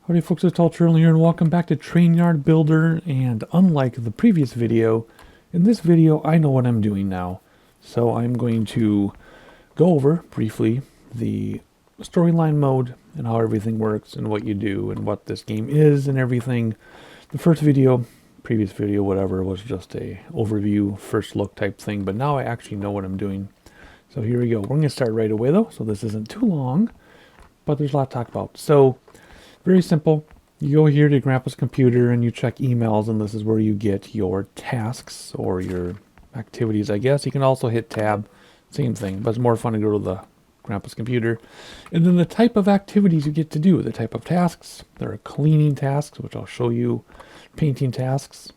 Howdy folks, it's Turtle here and welcome back to Train Yard Builder. And unlike the previous video, in this video I know what I'm doing now. So I'm going to go over briefly the storyline mode and how everything works and what you do and what this game is and everything. The first video, previous video, whatever, was just a overview, first look type thing, but now I actually know what I'm doing. So here we go. We're going to start right away though, so this isn't too long, but there's a lot to talk about. So very simple. You go here to Grandpa's computer and you check emails, and this is where you get your tasks or your activities, I guess. You can also hit tab, same thing, but it's more fun to go to the Grandpa's computer. And then the type of activities you get to do, the type of tasks. There are cleaning tasks, which I'll show you, painting tasks,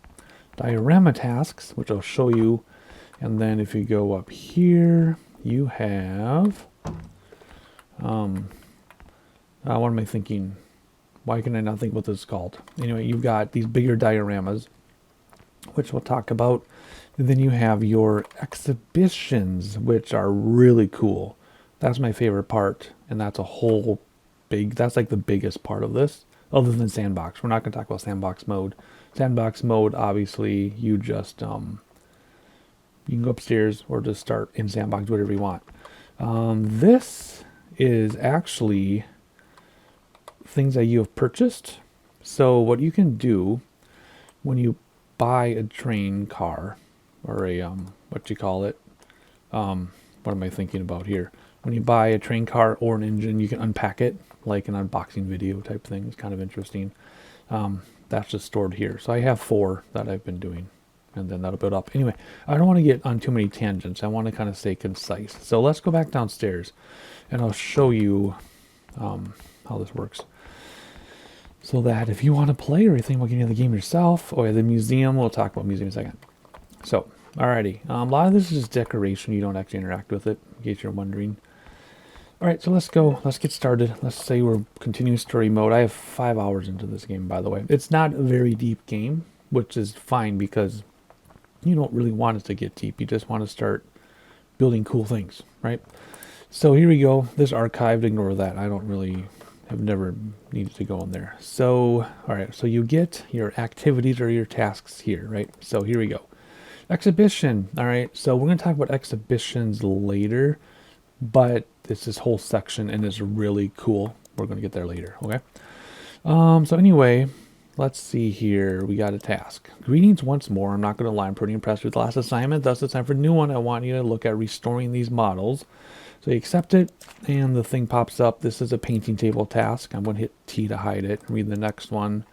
diorama tasks, which I'll show you. And then if you go up here, you have, what am I thinking? Why can I not think what this is called? Anyway, you've got these bigger dioramas, which we'll talk about. And then you have your exhibitions, which are really cool. That's my favorite part. And that's a whole big, that's like the biggest part of this, other than sandbox. We're not going to talk about sandbox mode. Sandbox mode, obviously, you just, you can go upstairs or just start in sandbox, whatever you want. This is actually things that you have purchased. So what you can do when you buy a train car or a what you call it, what am I thinking about here? When you buy a train car or an engine, you can unpack it like an unboxing video type thing. It's kind of interesting. That's just stored here. So I have 4 that I've been doing, and then that'll build up. Anyway, I don't want to get on too many tangents. I want to kind of stay concise. So let's go back downstairs and I'll show you how this works. So that if you want to play or you think about getting the game yourself, or the museum, we'll talk about museum in a second. So, alrighty. A lot of this is just decoration. You don't actually interact with it, in case you're wondering. Alright, so let's go. Let's get started. Let's say we're continuing story mode. I have 5 hours into this game, by the way. It's not a very deep game, which is fine because you don't really want it to get deep. You just want to start building cool things, right? So here we go. This archived, ignore that. I don't really... I've never needed to go in there. So, all right, so you get your activities or your tasks here, right? So here we go. Exhibition, all right. So we're going to talk about exhibitions later, but it's this whole section and it's really cool. We're going to get there later, okay? So anyway, let's see here. We got a task. Greetings once more. I'm not going to lie. I'm pretty impressed with the last assignment. Thus, it's time for a new one. I want you to look at restoring these models. So you accept it, and the thing pops up. This is a painting table task. I'm going to hit T to hide it and read the next one.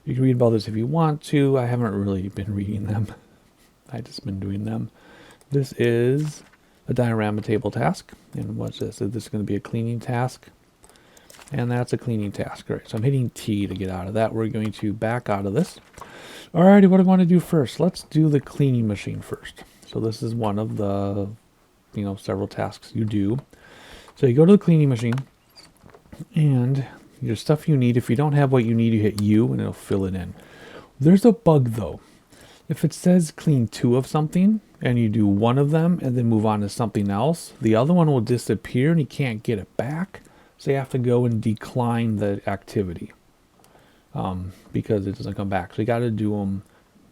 You can read about this if you want to. I haven't really been reading them. I've just been doing them. This is a diorama table task. And what's this? So this is going to be a cleaning task. And that's a cleaning task. All right, so I'm hitting T to get out of that. We're going to back out of this. Alrighty, what do I want to do first? Let's do the cleaning machine first. So this is one of the... several tasks you do. So you go to the cleaning machine and your stuff you need. If you don't have what you need, you hit U and it'll fill it in. There's a bug though. If it says clean 2 of something and you do 1 of them and then move on to something else, the other one will disappear and you can't get it back. So you have to go and decline the activity because it doesn't come back. So you got to do them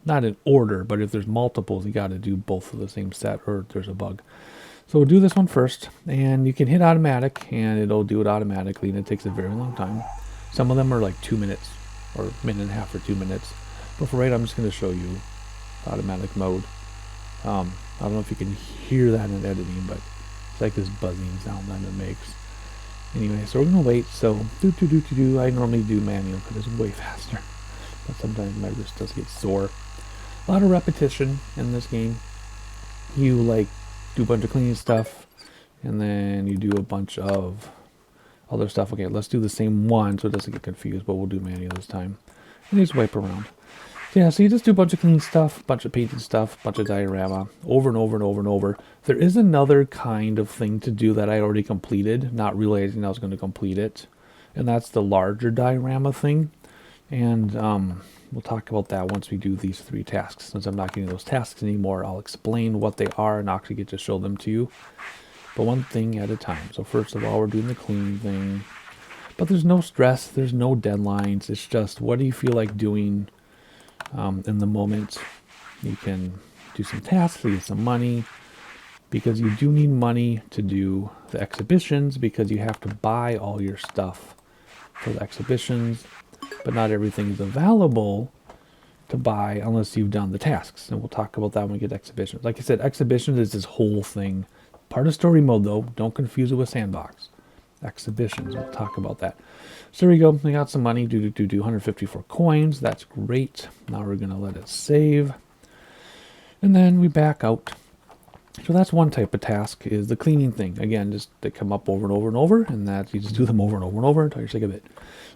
not in order, but if there's multiples, you got to do both of the same set or there's a bug. So we'll do this one first, and you can hit automatic, and it'll do it automatically, and it takes a very long time. Some of them are like 2 minutes, or a minute and a half or 2 minutes. But for right, I'm just going to show you automatic mode. I don't know if you can hear that in editing, but it's like this buzzing sound that it makes. Anyway, so we're going to wait. So, I normally do manual because it's way faster. But sometimes my wrist does get sore. A lot of repetition in this game. You do a bunch of cleaning stuff, and then you do a bunch of other stuff. Okay, let's do the same one so it doesn't get confused, but we'll do manual this time. And just wipe around. Yeah, so you just do a bunch of cleaning stuff, bunch of painting stuff, bunch of diorama, over and over and over and over. There is another kind of thing to do that I already completed, not realizing I was going to complete it, and that's the larger diorama thing. And we'll talk about that once we do these 3 tasks. Since I'm not getting those tasks anymore, I'll explain what they are and actually get to show them to you. But one thing at a time. So first of all, we're doing the cleaning thing. But there's no stress, there's no deadlines. It's just what do you feel like doing in the moment. You can do some tasks to get some money, because you do need money to do the exhibitions, because you have to buy all your stuff for the exhibitions, but not everything is available to buy unless you've done the tasks. And we'll talk about that when we get to exhibitions. Like I said, exhibitions is this whole thing. Part of story mode though, don't confuse it with sandbox. Exhibitions, we'll talk about that. So there we go, we got some money, 154 coins, that's great. Now we're gonna let it save. And then we back out. So that's one type of task, is the cleaning thing. Again, just they come up over and over and over, and that you just do them over and over and over until you're sick of it.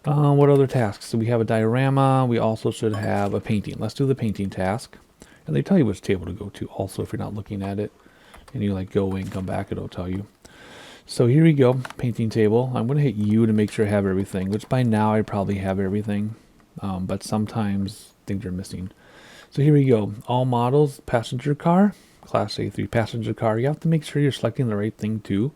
What other tasks? So we have a diorama. We also should have a painting. Let's do the painting task. And they tell you which table to go to also if you're not looking at it. And you like go away and come back, it'll tell you. So here we go, painting table. I'm going to hit U to make sure I have everything, which by now I probably have everything. But sometimes things are missing. So here we go. All models, passenger car. Class A3 passenger car. You have to make sure you're selecting the right thing too,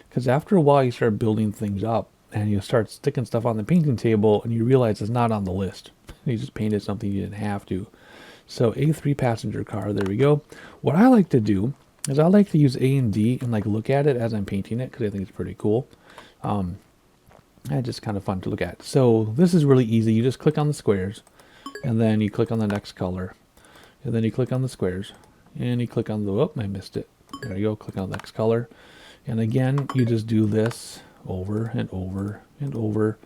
because after a while you start building things up and you start sticking stuff on the painting table and you realize it's not on the list. You just painted something you didn't have to. So A3 passenger car, there we go. What I like to do is I like to use A and D and like look at it as I'm painting it, because I think it's pretty cool. And just kind of fun to look at. So this is really easy. You just click on the squares and then you click on the next color, and then you click on the squares. And you click on the, oh, I missed it. There you go, click on the next color. And again, you just do this over and over and over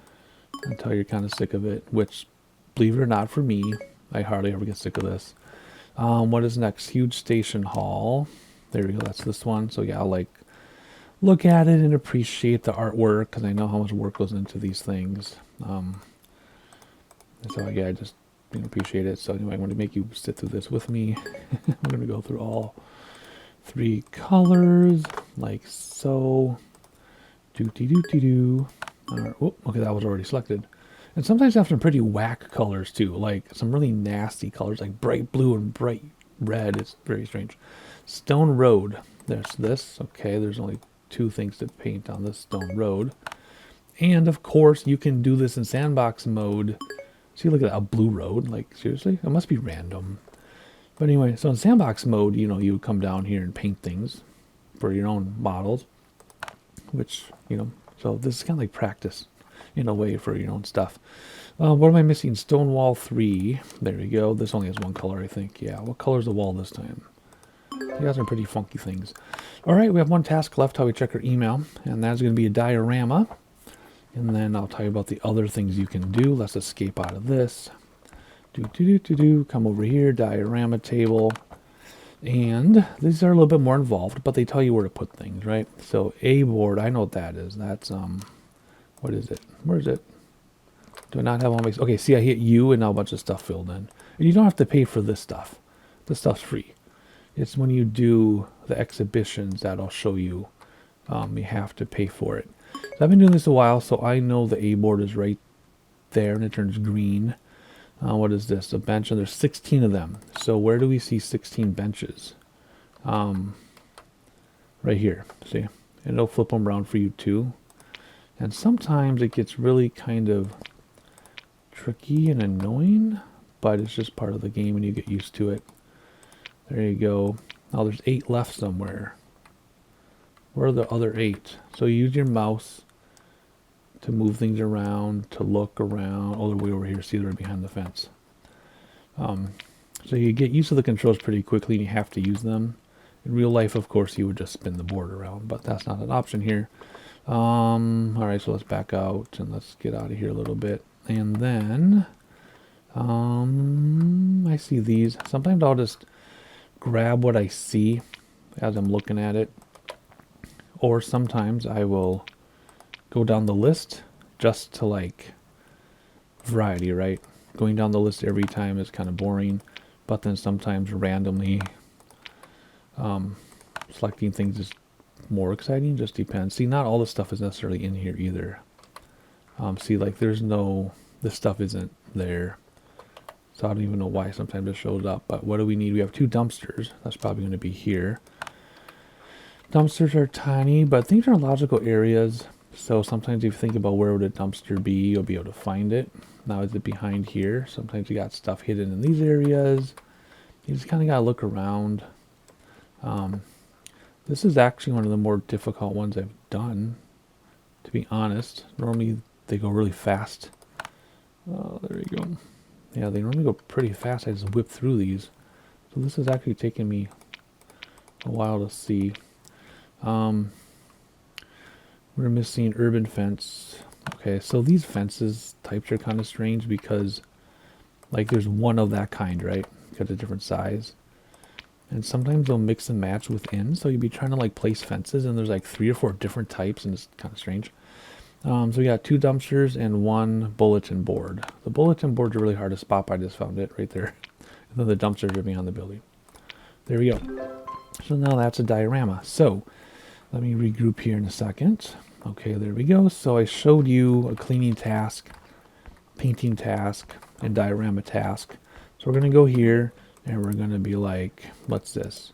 until you're kind of sick of it, which, believe it or not, for me, I hardly ever get sick of this. What is next? Huge station hall. There we go, that's this one. So yeah, I'll like look at it and appreciate the artwork, because I know how much work goes into these things. So yeah, I just appreciate it. So anyway, I want to make you sit through this with me. We're going to go through all 3 colors, like so. Do. Oh, okay, that was already selected. And sometimes I have some pretty whack colors too, like some really nasty colors, like bright blue and bright red. It's very strange. Stone road. There's this. Okay, there's only 2 things to paint on this stone road. And of course, you can do this in sandbox mode. See, look at that, a blue road. Like, seriously? It must be random. But anyway, so in sandbox mode, you know, you come down here and paint things for your own models. Which, you know, so this is kind of like practice in a way for your own stuff. What am I missing? Stone wall 3. There we go. This only has 1 color, I think. Yeah, what color is the wall this time? You got some pretty funky things. All right, we have 1 task left, how we check our email. And that's going to be a diorama. And then I'll tell you about the other things you can do. Let's escape out of this. Come over here, diorama table. And these are a little bit more involved, but they tell you where to put things, right? So A board, I know what that is. That's, what is it? Where is it? Do I not have all my, okay, see, I hit U and now a bunch of stuff filled in. And you don't have to pay for this stuff. This stuff's free. It's when you do the exhibitions that I'll show you, you have to pay for it. So I've been doing this a while, so I know the A board is right there and it turns green. What is this? A bench, and there's 16 of them. So where do we see 16 benches? Right here, see? And it'll flip them around for you too. And sometimes it gets really kind of tricky and annoying, but it's just part of the game and you get used to it. There you go. Now there's 8 left somewhere. Where are the other 8? So you use your mouse to move things around, to look around. Oh, they're way over here. See, they're behind the fence. So you get used to the controls pretty quickly and you have to use them. In real life, of course, you would just spin the board around, but that's not an option here. All right, so let's back out and let's get out of here a little bit. And then, I see these. Sometimes I'll just grab what I see as I'm looking at it. Or sometimes I will go down the list just to like variety, right? Going down the list every time is kind of boring, but then sometimes randomly selecting things is more exciting, just depends. See, not all the stuff is necessarily in here either. See, like there's no, this stuff isn't there. So I don't even know why sometimes it shows up, but what do we need? We have 2 dumpsters. That's probably going to be here. Dumpsters are tiny, but these are logical areas. So sometimes if you think about where would a dumpster be, you'll be able to find it. Now is it behind here? Sometimes you got stuff hidden in these areas. You just kind of gotta look around. This is actually one of the more difficult ones I've done, to be honest. Normally they go really fast. Oh, there you go. Yeah, they normally go pretty fast. I just whip through these. So this is actually taking me a while to see. We're missing urban fence. Okay, so these fences types are kind of strange because like there's one of that kind, right? Got a different size. And sometimes they'll mix and match within. So you'd be trying to like place fences and there's like 3 or 4 different types and it's kind of strange. So we got 2 dumpsters and 1 bulletin board. The bulletin boards are really hard to spot, but I just found it right there. And then the dumpsters are behind the building. There we go. So now that's a diorama. So let me regroup here in a second. Okay, there we go. So I showed you a cleaning task, painting task, and diorama task. So we're going to go here and we're going to be like, what's this?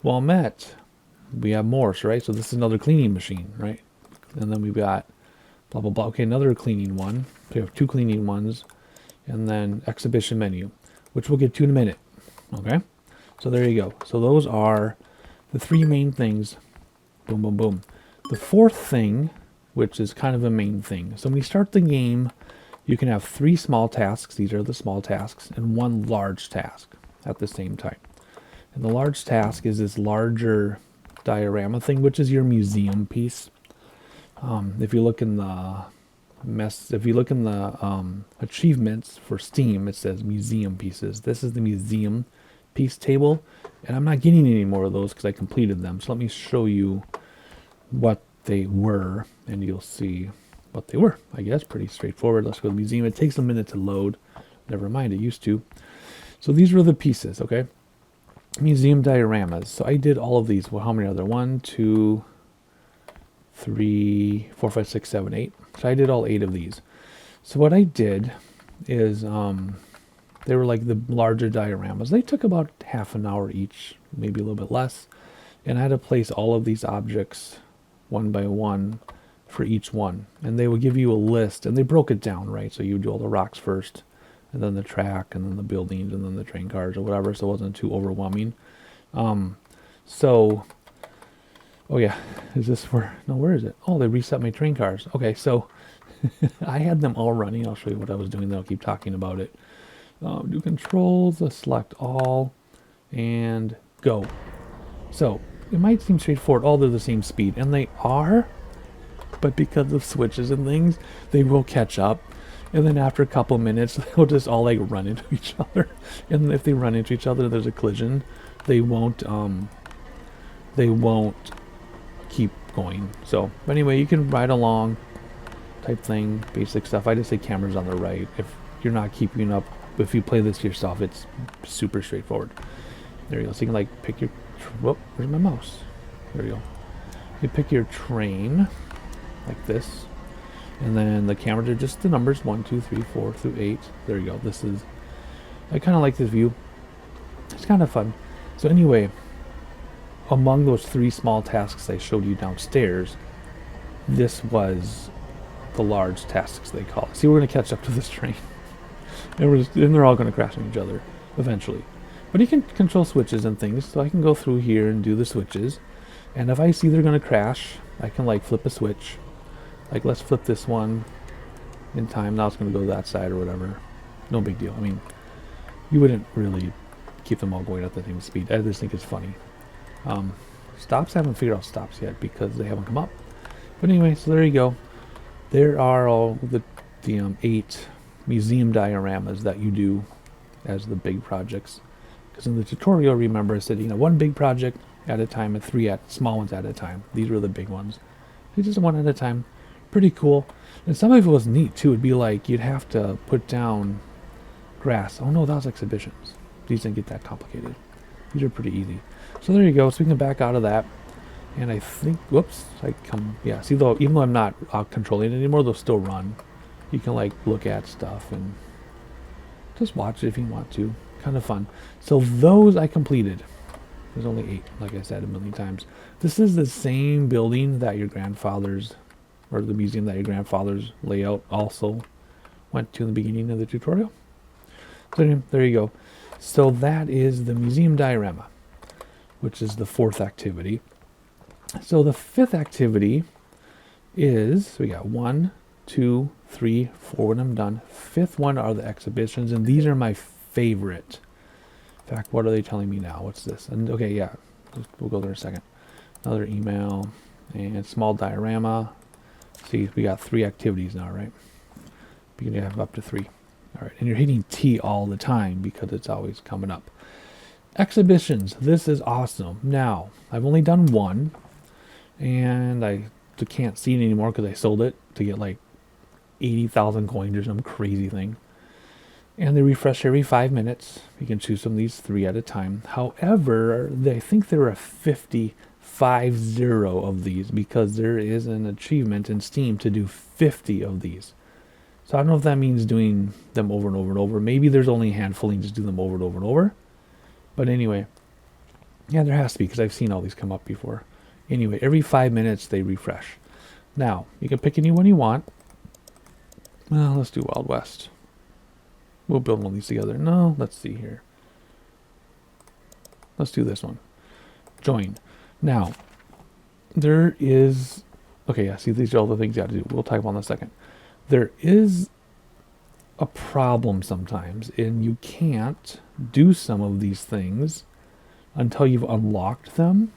Well met. We have Morse, right? So this is another cleaning machine, right? And then we've got blah, blah, blah. Okay, another cleaning one. So we have 2 cleaning ones. And then exhibition menu, which we'll get to in a minute. Okay? So there you go. So those are the 3 main things. Boom, boom, boom. The 4th thing, which is kind of a main thing. So when you start the game, you can have 3 small tasks. These are the small tasks. And 1 large task at the same time. And the large task is this larger diorama thing, which is your museum piece. If you look in the achievements for Steam, it says museum pieces. This is the museum piece table, and I'm not getting any more of those because I completed them. So let me show you what they were, and you'll see what they were. I guess pretty straightforward. Let's go to the museum. It takes a minute to load. Never mind, it used to. So these were the pieces, okay? Museum dioramas. So I did all of these. Well, how many are there? 1, 2, 3, 4, 5, 6, 7, 8. So I did all 8 of these. So what I did is they were like the larger dioramas. They took about half an hour each, maybe a little bit less. And I had to place all of these objects one by one for each one. And they would give you a list, and they broke it down, right? So you do all the rocks first, and then the track, and then the buildings, and then the train cars or whatever, so it wasn't too overwhelming. Oh yeah, is this where, no, where is it? Oh, they reset my train cars. Okay, so I had them all running. I'll show you what I was doing, then I'll keep talking about it. Do controls, select all, and go. So it might seem straightforward. All they're the same speed, and they are, but because of switches and things, they will catch up. And then after a couple minutes, they'll just all like run into each other. And if they run into each other, there's a collision. They won't keep going. So, but anyway, you can ride along type thing, basic stuff. I just say cameras on the right. If you're not keeping up, if you play this yourself, it's super straightforward. There you go. So you can like pick your, whoop, where's my mouse? There you go. You pick your train like this. And then the cameras are just the numbers 1, 2, 3, 4 through 8. There you go. This is, I kind of like this view. It's kind of fun. So anyway, among those 3 small tasks I showed you downstairs, this was the large tasks they call it. See, we're going to catch up to this train. And they're all going to crash into each other eventually. But you can control switches and things. So I can go through here and do the switches. And if I see they're going to crash, I can like flip a switch. Like, let's flip this one in time. Now it's going to go that side or whatever. No big deal. I mean, you wouldn't really keep them all going at the same speed. I just think it's funny. Stops, I haven't figured out stops yet because they haven't come up. But anyway, so there you go. There are all the 8 museum dioramas that you do as the big projects. Because in the tutorial, remember, I said, 1 big project at a time and 3 small ones at a time. These were the big ones. So just 1 at a time. Pretty cool. And some of it was neat too. It'd be like you'd have to put down grass. Oh no, that was exhibitions. These didn't get that complicated. These are pretty easy. So there you go. So we can back out of that. And I think, whoops, yeah, see though, even though I'm not controlling it anymore, they'll still run. You can like look at stuff and just watch it if you want to. Kind of fun. So those I completed. There's only 8, like I said a million times. This is the same building that your grandfather's or the museum that your grandfather's layout also went to in the beginning of the tutorial. So there you go. So that is the museum diorama, which is the 4th activity. So the 5th activity is, so we got 1, 2, 3, 4 when I'm done. 5th one are the exhibitions, and these are my favorite. In fact, what are they telling me now? What's this? And okay, yeah, we'll go there in a second. Another email and small diorama. See, we got 3 activities now, right? You can have up to 3. All right, and you're hitting T all the time because it's always coming up. Exhibitions. This is awesome. Now, I've only done 1, and I can't see it anymore because I sold it to get like 80,000 coins or some crazy thing. And they refresh every 5 minutes. You can choose from these 3 at a time. However, I think there are 50 of these because there is an achievement in Steam to do 50 of these. So I don't know if that means doing them over and over and over. Maybe there's only a handful and just do them over and over and over. But anyway, yeah, there has to be because I've seen all these come up before. Anyway, every 5 minutes they refresh. Now, you can pick any one you want. Well, let's do Wild West. We'll build one of these together. No, let's see here. Let's do this one. Join. Now, there is... Okay, yeah, see, these are all the things you have to do. We'll talk about in a second. There is a problem sometimes, and you can't do some of these things until you've unlocked them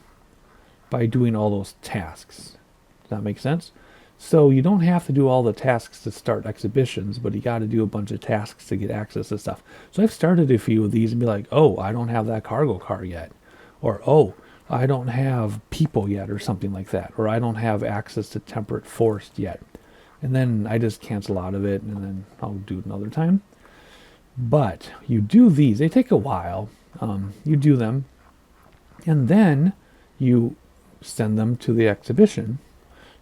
by doing all those tasks. Does that make sense? So you don't have to do all the tasks to start exhibitions, but you got to do a bunch of tasks to get access to stuff. So I've started a few of these and be like, oh, I don't have that cargo car yet. Or, oh, I don't have people yet, or something like that. Or I don't have access to temperate forest yet. And then I just cancel out of it, and then I'll do it another time. But you do these. They take a while. You do them. And then you send them to the exhibition.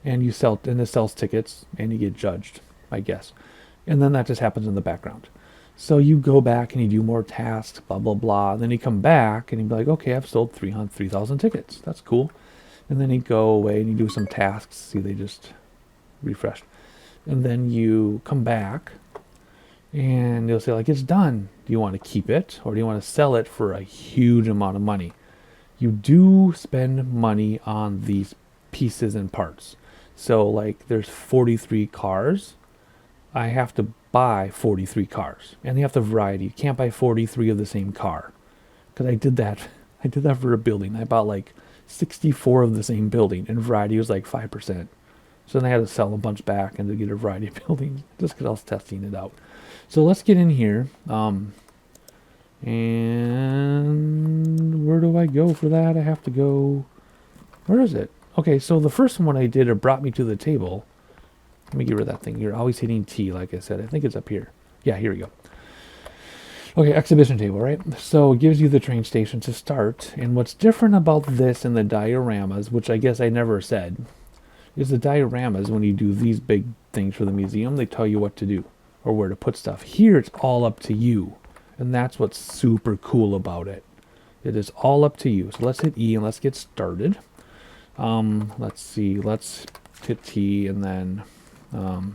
And you sell, and it sells tickets, and you get judged, I guess. And then that just happens in the background. So you go back and you do more tasks, blah, blah, blah. And then you come back and you be like, okay, I've sold 3,000 tickets. That's cool. And then you go away and you do some tasks. See, they just refreshed. And then you come back and they'll say, like, it's done. Do you want to keep it or do you want to sell it for a huge amount of money? You do spend money on these pieces and parts. So, like, there's 43 cars. I have to buy 43 cars. And they have the variety. You can't buy 43 of the same car. Because I did that. I did that for a building. I bought, like, 64 of the same building. And variety was, like, 5%. So then I had to sell a bunch back and to get a variety of buildings just because I was testing it out. So let's get in here. And where do I go for that? I have to go... Where is it? Okay, so the first one I did, it brought me to the table. Let me get rid of that thing. You're always hitting T, like I said. I think it's up here. Yeah, here we go. Okay, exhibition table, right? So it gives you the train station to start. And what's different about this and the dioramas, which I guess I never said, is the dioramas, when you do these big things for the museum, they tell you what to do or where to put stuff. Here, it's all up to you. And that's what's super cool about it. It is all up to you. So let's hit E and let's get started. Let's see. Let's hit T and then... oh,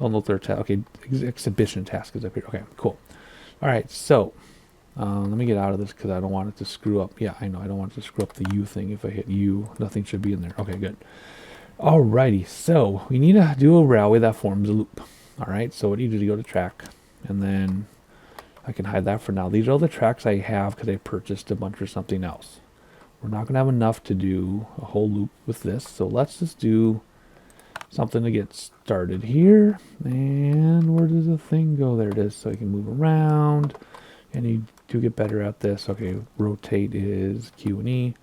no, okay, exhibition task is up here. Okay, cool. All right, so let me get out of this because I don't want it to screw up. Yeah, I know. I don't want it to screw up the U thing. If I hit U, nothing should be in there. Okay, good. Alrighty, so we need to do a railway that forms a loop. All right, so we need to go to track, and then I can hide that for now. These are all the tracks I have because I purchased a bunch or something else. We're not going to have enough to do a whole loop with this, so let's just do something to get started here. And where does the thing go? There it is, so you can move around, and you do get better at this. Okay, rotate is Q and E.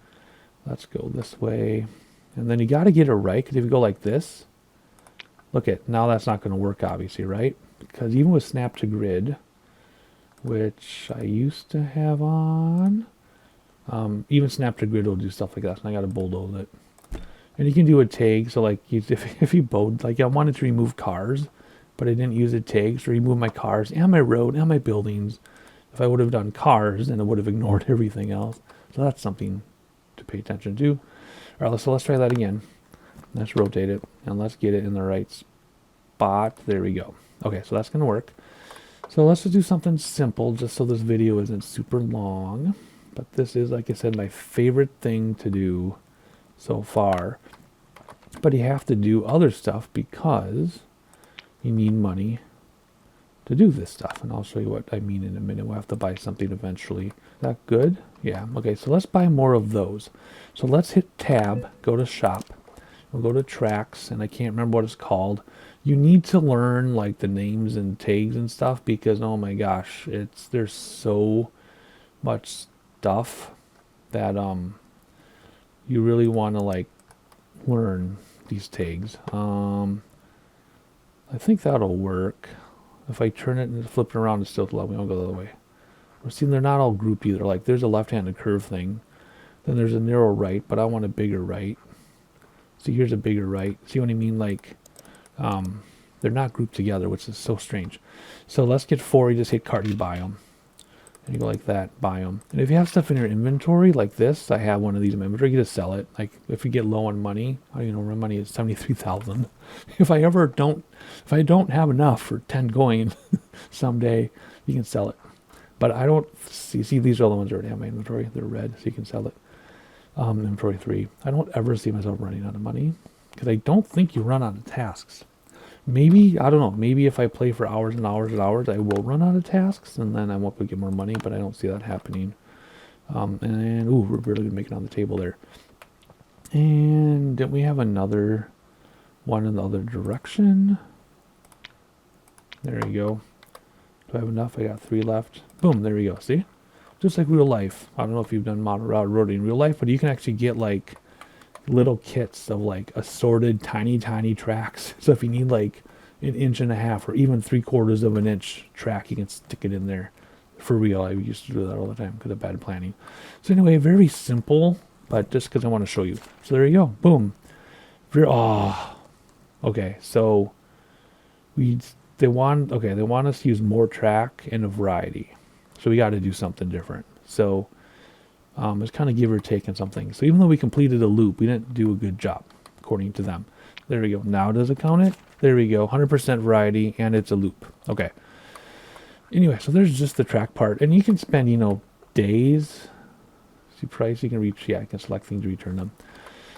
Let's go this way. And then you got to get it right, because if you go like this, look at, now that's not going to work, obviously, right? Because even with snap to grid, which I used to have on, even snap to grid will do stuff like that, so I got to bulldoze it. And you can do a tag, so like if you bowed, like I wanted to remove cars, but I didn't use a tag, so remove my cars and my road and my buildings. If I would have done cars, then it would have ignored everything else. So that's something to pay attention to. All right, so let's try that again. Let's rotate it, and let's get it in the right spot. There we go. Okay, so that's going to work. So let's just do something simple, just so this video isn't super long. But this is, like I said, my favorite thing to do so far. But you have to do other stuff because you need money to do this stuff. And I'll show you what I mean in a minute. We'll have to buy something eventually. Is that good? Yeah. Okay, so let's buy more of those. So let's hit tab, go to shop. We'll go to tracks, and I can't remember what it's called. You need to learn like the names and tags and stuff because oh my gosh, there's so much stuff that you really want to like learn these tags. I think that'll work. If I turn it and flip it around, it's still let me. I'll go the other way. We're seeing they're not all grouped either. Like there's a left-handed curve thing, then there's a narrow right, but I want a bigger right. So here's a bigger right. See what I mean? Like they're not grouped together, which is so strange. So let's get 4. You just hit cart, you buy them. And you go like that, buy them. And if you have stuff in your inventory like this, I have one of these in my inventory, you just sell it. Like if you get low on money, I don't even know where money is, 73,000. If I don't have enough for 10 coin someday, you can sell it. But I don't see these are the ones that already have my inventory. They're red, so you can sell it. Inventory 3. I don't ever see myself running out of money because I don't think you run out of tasks. Maybe, I don't know, maybe if I play for hours and hours and hours, I will run out of tasks, and then I won't be able to get more money, but I don't see that happening. Ooh, we're really going to make it on the table there. And didn't we have another one in the other direction? There you go. Do I have enough? I got 3 left. Boom, there we go, see? Just like real life. I don't know if you've done model road in real life, but you can actually get like little kits of like assorted tiny tracks. So if you need like 1.5 inches or even 3/4 of an inch track, you can stick it in there. For real, I used to do that all the time because of bad planning. So anyway, very simple, but just because I want to show you. So there you go, boom. Okay, so they want us to use more track and a variety. So we got to do something different. So it's kind of give or take on something. So even though we completed a loop, we didn't do a good job, according to them. There we go. Now does it count it? There we go. 100% variety, and it's a loop. Okay. Anyway, so there's just the track part. And you can spend, days. See price, you can reach, yeah, you can select things to return them.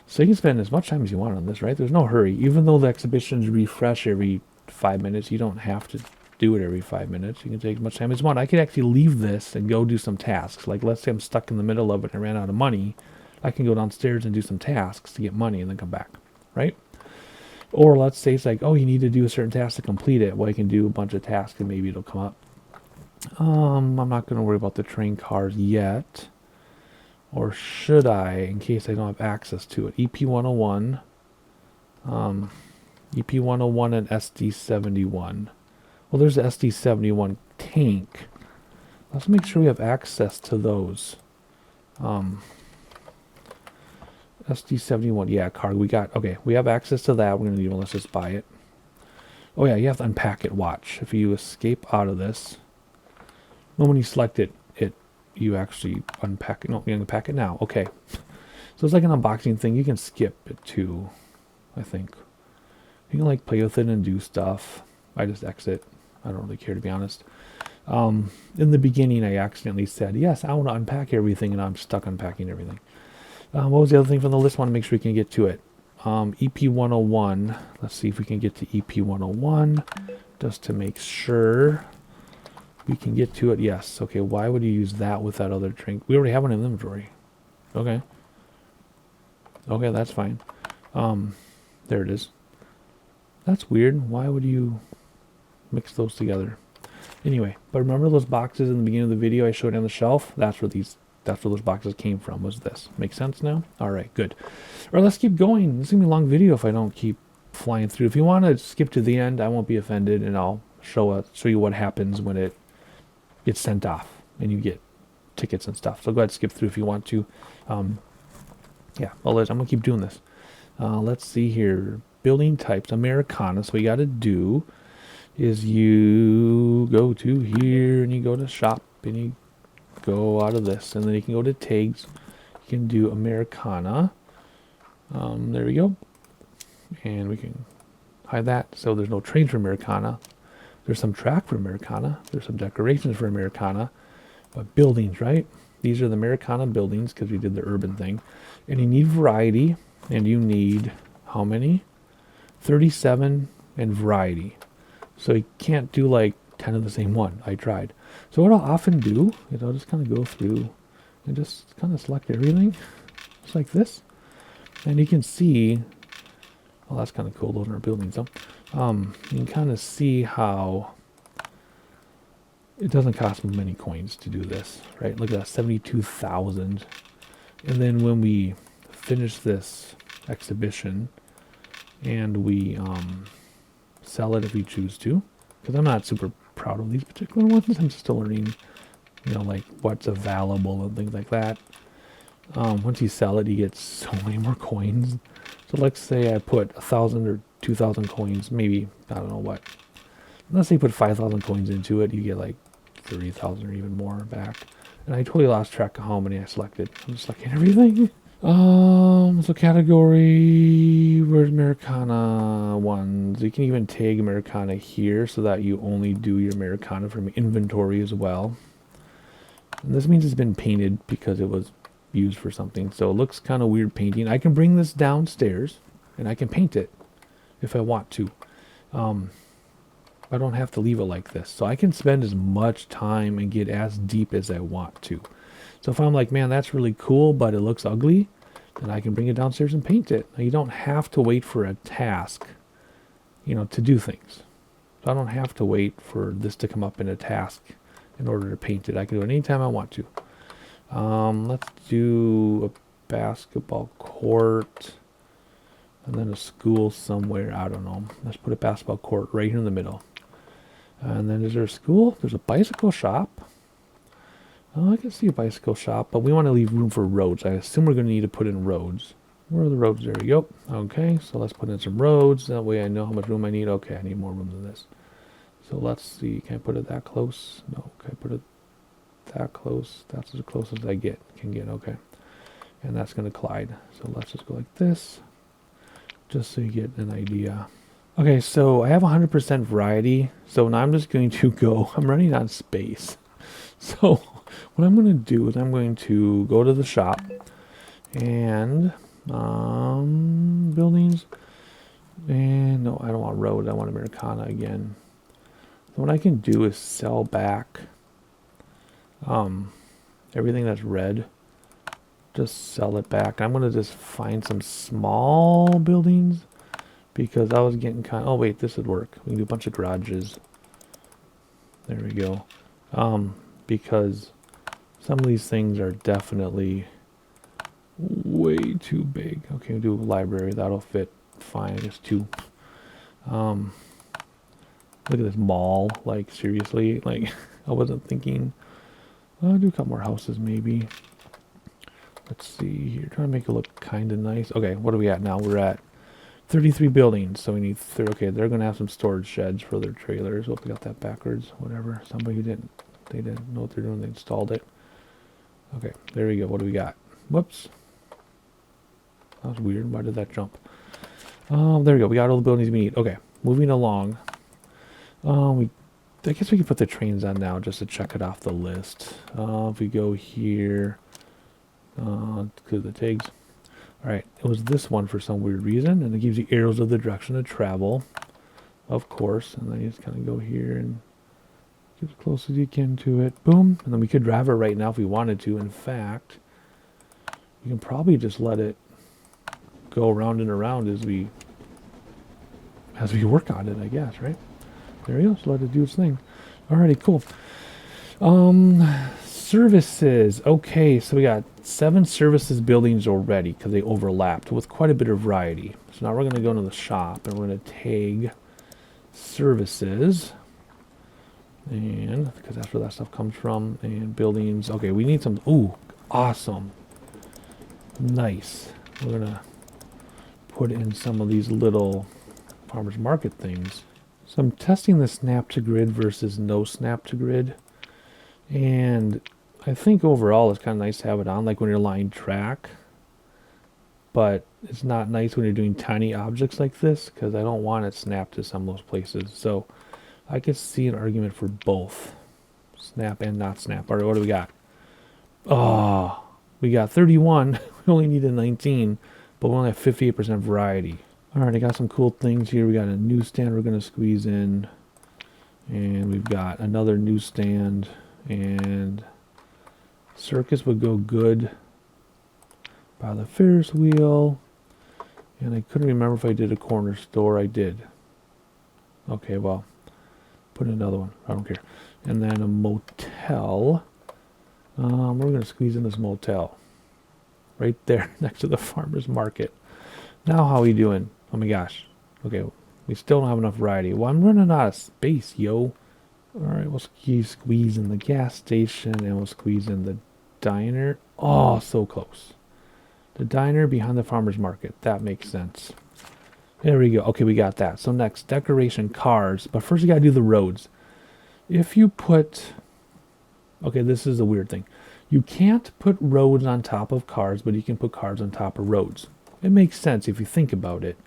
So you can spend as much time as you want on this, right? There's no hurry. Even though the exhibitions refresh every 5 minutes, you don't have to do it every 5 minutes. You can take as much time as you want. I could actually leave this and go do some tasks. Like let's say I'm stuck in the middle of it and I ran out of money. I can go downstairs and do some tasks to get money and then come back, right? Or let's say it's like, oh, you need to do a certain task to complete it. Well, I can do a bunch of tasks and maybe it'll come up. I'm not going to worry about the train cars yet. Or should I, in case I don't have access to it? EP101. EP101 and SD71. Well, there's the SD71 tank. Let's make sure we have access to those. SD71, yeah, card. Okay, we have access to that. We're going to let's just buy it. Oh yeah, you have to unpack it. Watch. If you escape out of this, well, when you select it, you actually unpack it. No, you unpack it now. Okay. So it's like an unboxing thing. You can skip it too, I think. You can like play with it and do stuff. I just exit. I don't really care, to be honest. In the beginning, I accidentally said, yes, I want to unpack everything, and I'm stuck unpacking everything. What was the other thing from the list? I want to make sure we can get to it. EP101. Let's see if we can get to EP101, just to make sure we can get to it. Yes. Okay, why would you use that with that other drink? We already have one in the inventory. Okay. Okay, that's fine. There it is. That's weird. Why would you mix those together? Anyway, but remember those boxes in the beginning of the video I showed on the shelf? That's where those boxes came from, was this. Make sense now? All right, good. All right, let's keep going. This is going to be a long video if I don't keep flying through. If you want to skip to the end, I won't be offended, and I'll show you what happens when it gets sent off and you get tickets and stuff. So go ahead and skip through if you want to. Yeah, I'm going to keep doing this. Let's see here. Building types, Americana. So what you got to do is you go to here and you go to shop and you go out of this, and then you can go to tags. You can do Americana. There we go. and we can hide that so there's no trains for Americana. There's some track for Americana. There's some decorations for Americana. But buildings, right? These are the Americana buildings because we did the urban thing. And you need variety, and you need how many? 37 and variety. So you can't do like 10 of the same one. I tried. So what I'll often do is I'll just kind of go through and just kind of select everything. Just like this. And you can see, well, that's kind of cool. Those are our buildings, though. You can kind of see how it doesn't cost many coins to do this, right? Look at that, 72,000. And then when we finish this exhibition and we sell it if we choose to, because I'm not super proud of these particular ones. I'm just still learning, you know, like what's available and things like that. Once you sell it, you get so many more coins. So let's say I put 1,000 or 2,000 coins, maybe, I don't know what. Let's say you put 5,000 coins into it, you get like 30,000 or even more back. And I totally lost track of how many I selected. I'm just selecting everything. So category, where's Americana ones? You can even tag Americana here so that you only do your Americana from inventory as well. And this means it's been painted because it was used for something. So it looks kind of weird painting. I can bring this downstairs and I can paint it if I want to. I don't have to leave it like this. So I can spend as much time and get as deep as I want to. So if I'm like, man, that's really cool, but it looks ugly, then I can bring it downstairs and paint it. Now, you don't have to wait for a task, you know, to do things. So I don't have to wait for this to come up in a task in order to paint it. I can do it anytime I want to. Let's do a basketball court and then a school somewhere. I don't know. Let's put a basketball court right here in the middle. And then is there a school? There's a bicycle shop. Oh, I can see a bicycle shop, but we want to leave room for roads. I assume we're going to need to put in roads. Where are the roads? There we go. Okay, so let's put in some roads. That way I know how much room I need. Okay, I need more room than this. So let's see. Can I put it that close? No. Can I put it that close? That's as close as I can get. Okay. And that's going to collide. So let's just go like this, just so you get an idea. Okay, so I have 100% variety. So now I'm just going to go. I'm running out of space. So what I'm going to do is I'm going to go to the shop and buildings, and no, I don't want road. I want Americana again. So what I can do is sell back everything that's red. Just sell it back. I'm going to just find some small buildings because I was getting kind of, oh wait, this would work. We can do a bunch of garages. There we go. Because some of these things are definitely way too big. Okay, we'll do a library. That'll fit fine. I guess two. Look at this mall. Like, seriously? Like, I wasn't thinking. I'll do a couple more houses, maybe. Let's see here. Trying to make it look kind of nice. Okay, what are we at now? We're at 33 buildings. So we need okay, they're going to have some storage sheds for their trailers. Hope we got that backwards. Whatever. Somebody who didn't. They didn't know what they're doing. They installed it. Okay, there we go. What do we got? Whoops. That was weird. Why did that jump? There we go. We got all the buildings we need. Okay, moving along. I guess we can put the trains on now just to check it off the list. If we go here, to the tags. All right, it was this one for some weird reason, and it gives you arrows of the direction of travel, of course. And then you just kind of go here and get as close as you can to it. Boom. And then we could drive it right now if we wanted to. In fact, you can probably just let it go around and around as we work on it, I guess, right? There we go. Just let it do its thing. Alrighty, cool. Services. Okay, so we got 7 services buildings already because they overlapped with quite a bit of variety. So now we're going to go into the shop and we're going to tag services. And because that's where that stuff comes from. And buildings. Okay, we need some. Ooh, awesome. Nice. We're going to put in some of these little farmers market things. So I'm testing the snap to grid versus no snap to grid. And I think overall it's kind of nice to have it on, like when you're line track. But it's not nice when you're doing tiny objects like this, because I don't want it snapped to some of those places. So I could see an argument for both. Snap and not snap. All right, what do we got? Oh, we got 31. We only needed 19, but we only have 58% variety. All right, I got some cool things here. We got a newsstand we're going to squeeze in. And we've got another newsstand. And circus would go good by the Ferris wheel. And I couldn't remember if I did a corner store. I did. Okay, well, put in another one. I don't care. And then a motel. We're going to squeeze in this motel. Right there next to the farmer's market. Now how are we doing? Oh my gosh. Okay, we still don't have enough variety. Well, I'm running out of space, yo. Alright, we'll squeeze in the gas station and we'll squeeze in the diner. Oh, so close. The diner behind the farmer's market. That makes sense. There we go. Okay, we got that. So next, decoration, cars. But first you gotta do the roads. If you put... Okay, this is a weird thing. You can't put roads on top of cars, but you can put cars on top of roads. It makes sense if you think about it.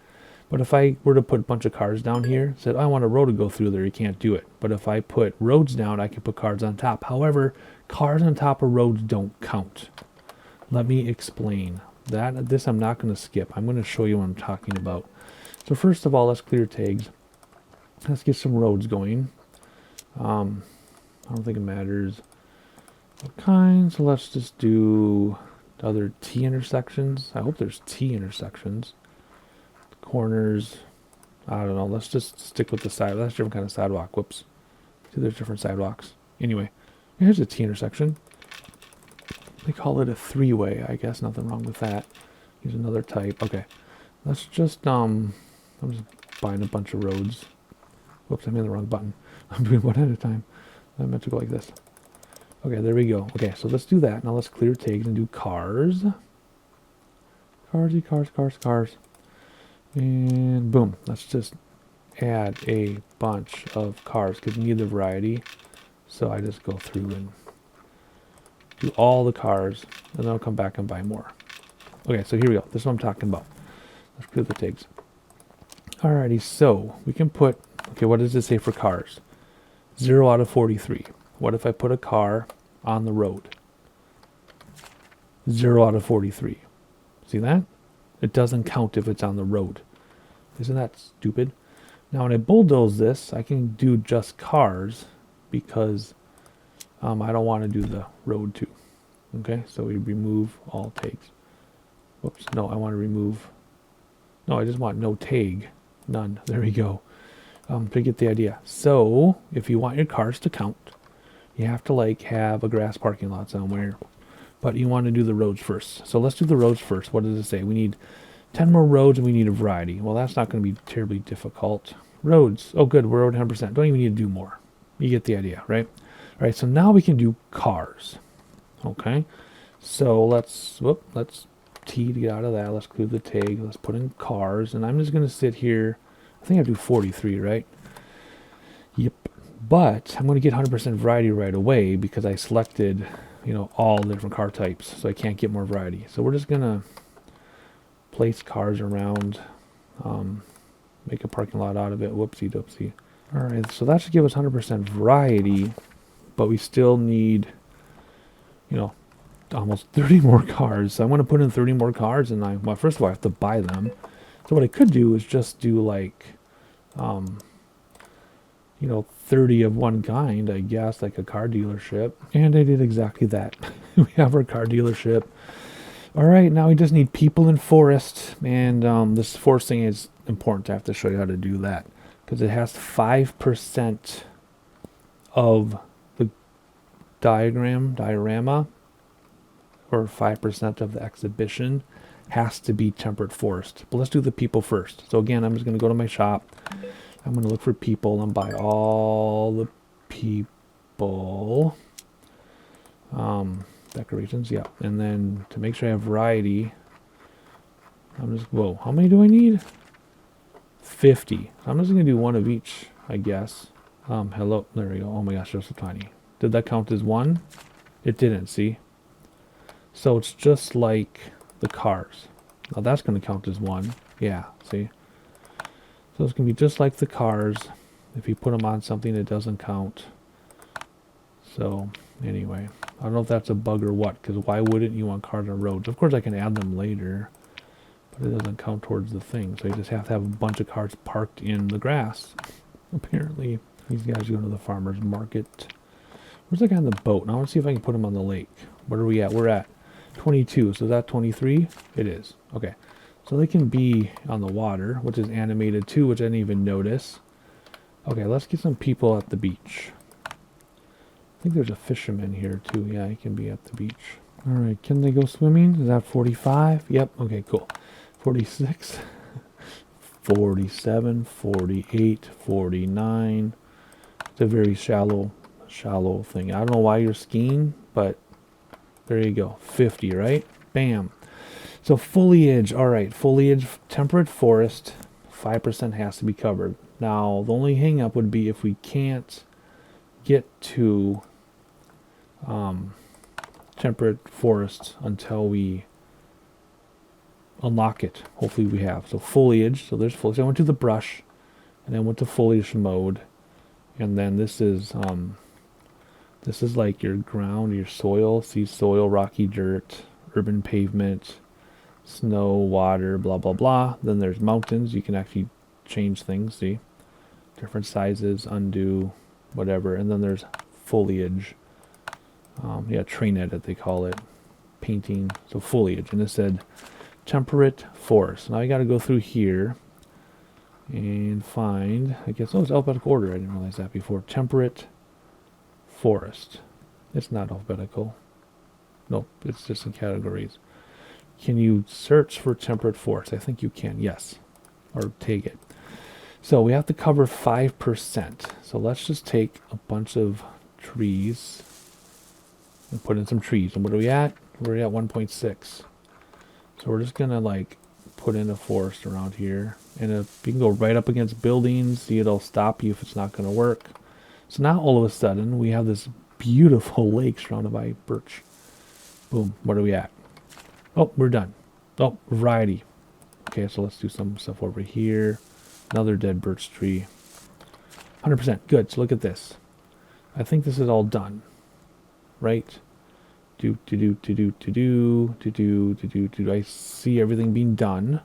But if I were to put a bunch of cars down here, said I want a road to go through there, you can't do it. But if I put roads down, I can put cars on top. However, cars on top of roads don't count. Let me explain. This I'm not going to skip. I'm going to show you what I'm talking about. So first of all, let's clear tags. Let's get some roads going. I don't think it matters what kind. So let's just do the other T intersections. I hope there's T intersections. Corners. I don't know. Let's just stick with the side. That's a different kind of sidewalk. Whoops. See, there's different sidewalks. Anyway, here's a T intersection. They call it a three-way. I guess nothing wrong with that. Here's another type. Okay. Let's just I'm just buying a bunch of roads. Whoops, I made the wrong button. I'm doing one at a time. I meant to go like this. Okay, there we go. Okay, so let's do that. Now let's clear tags and do cars. Carsy, cars, cars, cars. And boom. Let's just add a bunch of cars because we need the variety. So I just go through and do all the cars, and then I'll come back and buy more. Okay, so here we go. This is what I'm talking about. Let's clear the tags. Alrighty, so we can put, okay, what does it say for cars? 0 out of 43. What if I put a car on the road? 0 out of 43. See that? It doesn't count if it's on the road. Isn't that stupid? Now when I bulldoze this, I can do just cars because I don't want to do the road too. Okay, so we remove all tags. Whoops, no, I want to remove, no, I just want no tag. None. There we go. To get the idea. So if you want your cars to count, you have to like have a grass parking lot somewhere, but you want to do the roads first. So let's do the roads first. What does it say? We need 10 more roads and we need a variety. Well, that's not going to be terribly difficult. Roads. Oh, good. We're at 100%. Don't even need to do more. You get the idea, right? All right. So now we can do cars. Okay. So let's T to get out of that. Let's clear the tag. Let's put in cars. And I'm just going to sit here. I think I do 43, right? Yep. But I'm going to get 100% variety right away because I selected, you know, all the different car types. So I can't get more variety. So we're just going to place cars around, make a parking lot out of it. Whoopsie doopsie. All right. So that should give us 100% variety, but we still need, you know, almost 30 more cars. So I'm going to put in 30 more cars, and well, first of all, I have to buy them. So what I could do is just do like, you know, 30 of one kind, I guess, like a car dealership. And I did exactly that. We have our car dealership. All right, now we just need people in forest. And this forest thing is important. I have to show you how to do that because it has 5% of the diorama, or 5% of the exhibition has to be temperate forest. But let's do the people first. So again, I'm just going to go to my shop. I'm going to look for people and buy all the people. Decorations, yeah. And then to make sure I have variety, I'm just, whoa, how many do I need? 50. So I'm just going to do one of each, I guess. Hello, there we go. Oh my gosh, they're so tiny. Did that count as one? It didn't, see? So it's just like the cars. Now that's going to count as one. Yeah, see? So it's going to be just like the cars. If you put them on something, it doesn't count. So, anyway. I don't know if that's a bug or what, because why wouldn't you want cars on roads? Of course, I can add them later, but it doesn't count towards the thing. So you just have to have a bunch of cars parked in the grass. Apparently, these guys go to the farmer's market. Where's the guy on the boat? Now I want to see if I can put him on the lake. Where are we at? We're at 22. So is that 23? It is. Okay. So they can be on the water, which is animated too, which I didn't even notice. Okay, let's get some people at the beach. I think there's a fisherman here too. Yeah, he can be at the beach. All right, can they go swimming? Is that 45? Yep. Okay, cool. 46, 47, 48, 49. It's a very shallow thing. I don't know why you're skiing, but there you go. 50, right? Bam. So foliage. All right, foliage, temperate forest, 5% has to be covered. Now, the only hang up would be if we can't get to temperate forest until we unlock it. Hopefully we have. So foliage. So there's foliage. I went to the brush and then went to foliage mode. And then this is like your ground, your soil. See, soil, rocky dirt, urban pavement, snow, water, blah, blah, blah. Then there's mountains. You can actually change things. See, different sizes, undo, whatever. And then there's foliage. Yeah, train edit, they call it. Painting. So foliage. And it said temperate forest. Now I got to go through here and find, I guess, oh, it's alphabetical order. I didn't realize that before. Temperate forest. It's not alphabetical. Nope, it's just in categories. Can you search for temperate forest? I think you can, yes. Or take it. So we have to cover 5%. So let's just take a bunch of trees and put in some trees. And what are we at? We're at 1.6. So we're just going to like put in a forest around here. And if you can go right up against buildings, see, it'll stop you if it's not going to work. So now all of a sudden we have this beautiful lake surrounded by birch. Boom. What are we at? Oh, we're done. Oh, variety. Okay, so let's do some stuff over here. Another dead birch tree. 100%. Good. So look at this. I think this is all done. Right? Do. I see everything being done.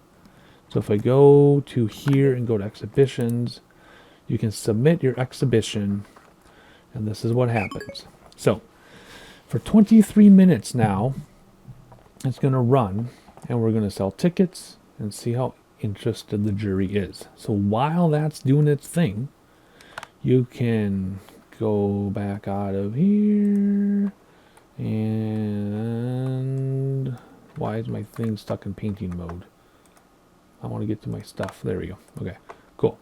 So if I go to here and go to exhibitions, you can submit your exhibition. And this is what happens. So for 23 minutes now, it's going to run. And we're going to sell tickets and see how interested the jury is. So while that's doing its thing, you can go back out of here. And why is my thing stuck in painting mode? I want to get to my stuff. There we go. Okay, cool.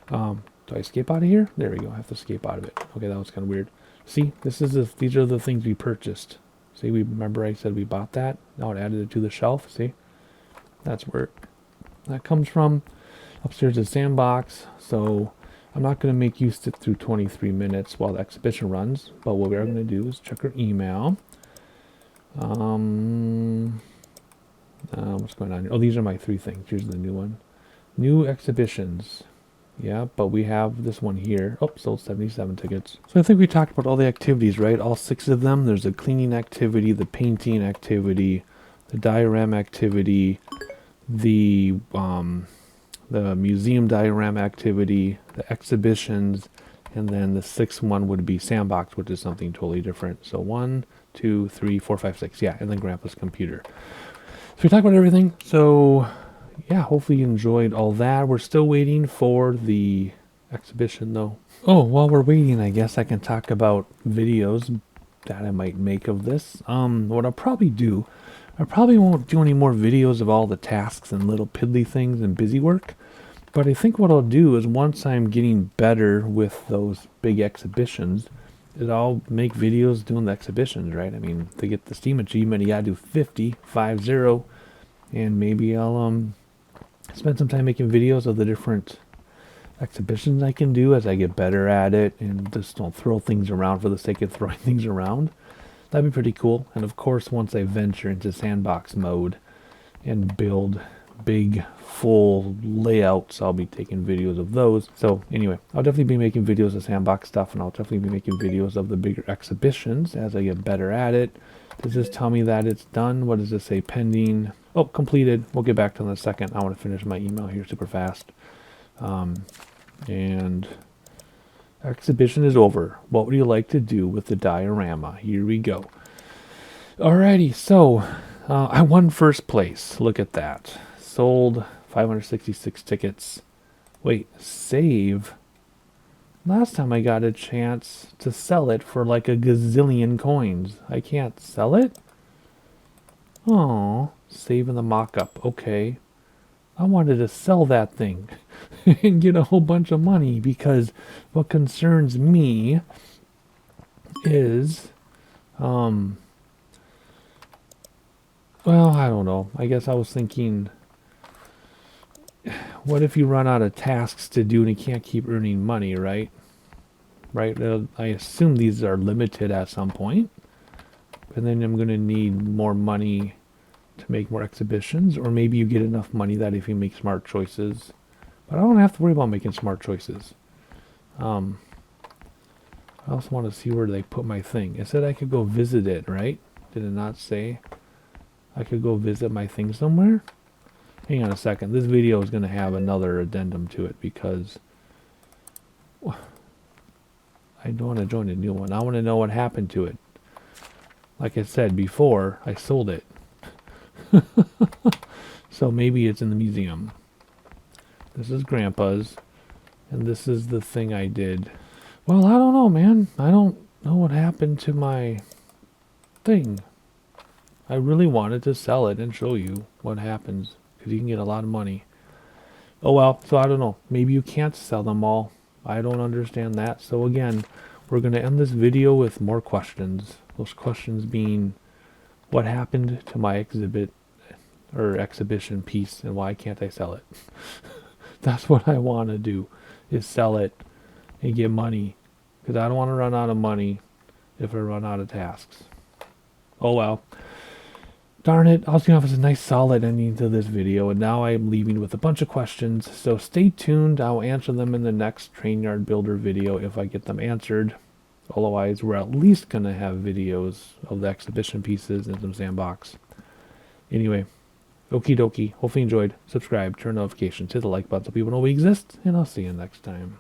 Do I escape out of here? There we go. I have to escape out of it. Okay, that was kind of weird. See, these are the things we purchased. See, remember I said we bought that? Now it added it to the shelf. See, that's where that comes from. Upstairs is sandbox. So I'm not going to make you sit through 23 minutes while the exhibition runs. But what we are going to do is check our email. What's going on here? Oh, these are my 3 things. Here's the new one. New exhibitions. Yeah, but we have this one here. Oh, sold 77 tickets. So I think we talked about all the activities, right? All 6 of them. There's the cleaning activity, the painting activity, the diorama activity, the museum diorama activity, the exhibitions, and then the 6th one would be sandbox, which is something totally different. So 1, 2, 3, 4, 5, 6. Yeah, and then Grandpa's computer. So we talked about everything. So yeah, hopefully you enjoyed all that. We're still waiting for the exhibition though. Oh, while we're waiting, I guess I can talk about videos that I might make of this. What I'll probably do, I probably won't do any more videos of all the tasks and little piddly things and busy work. But I think what I'll do is once I'm getting better with those big exhibitions, is I'll make videos doing the exhibitions, right? I mean, to get the Steam achievement, you gotta do 50, and maybe I'll spend some time making videos of the different exhibitions I can do as I get better at it, and just don't throw things around for the sake of throwing things around. That'd be pretty cool. And of course, once I venture into sandbox mode, and build big full layouts. I'll be taking videos of those. So anyway, I'll definitely be making videos of sandbox stuff, and I'll definitely be making videos of the bigger exhibitions as I get better at it. Does this tell me that it's done? What does this say? Pending. Oh, completed. We'll get back to it in a second. I want to finish my email here super fast. And exhibition is over. What would you like to do with the diorama? Here we go. Alrighty, so I won first place. Look at that. Sold 566 tickets. Wait, save? Last time I got a chance to sell it for like a gazillion coins. I can't sell it? Oh, save in the mock-up. Okay. I wanted to sell that thing and get a whole bunch of money, because what concerns me is, well, I don't know. I guess I was thinking, what if you run out of tasks to do and you can't keep earning money, right? Right? I assume these are limited at some point, and then I'm going to need more money to make more exhibitions, or maybe you get enough money that if you make smart choices, but I don't have to worry about making smart choices. I also want to see where they put my thing. It said I could go visit it, right? Did it not say I could go visit my thing somewhere? Hang on a second. This video is going to have another addendum to it, because I don't want to join a new one. I want to know what happened to it. Like I said before, I sold it. So maybe it's in the museum. This is Grandpa's, and this is the thing I did. Well, I don't know, man. I don't know what happened to my thing. I really wanted to sell it and show you what happens, because you can get a lot of money. Oh well, so I don't know. Maybe you can't sell them all. I don't understand that. So again, we're going to end this video with more questions. Those questions being, what happened to my exhibit or exhibition piece, and why can't I sell it? That's what I want to do, is sell it and get money, because I don't want to run out of money if I run out of tasks. Oh well. Darn it, I was going to have a nice solid ending to this video, and now I'm leaving with a bunch of questions, so stay tuned. I'll answer them in the next Trainyard Builder video if I get them answered. Otherwise, we're at least going to have videos of the exhibition pieces and some sandbox. Anyway, okie dokie. Hopefully you enjoyed. Subscribe, turn notifications, hit the like button so people know we exist, and I'll see you next time.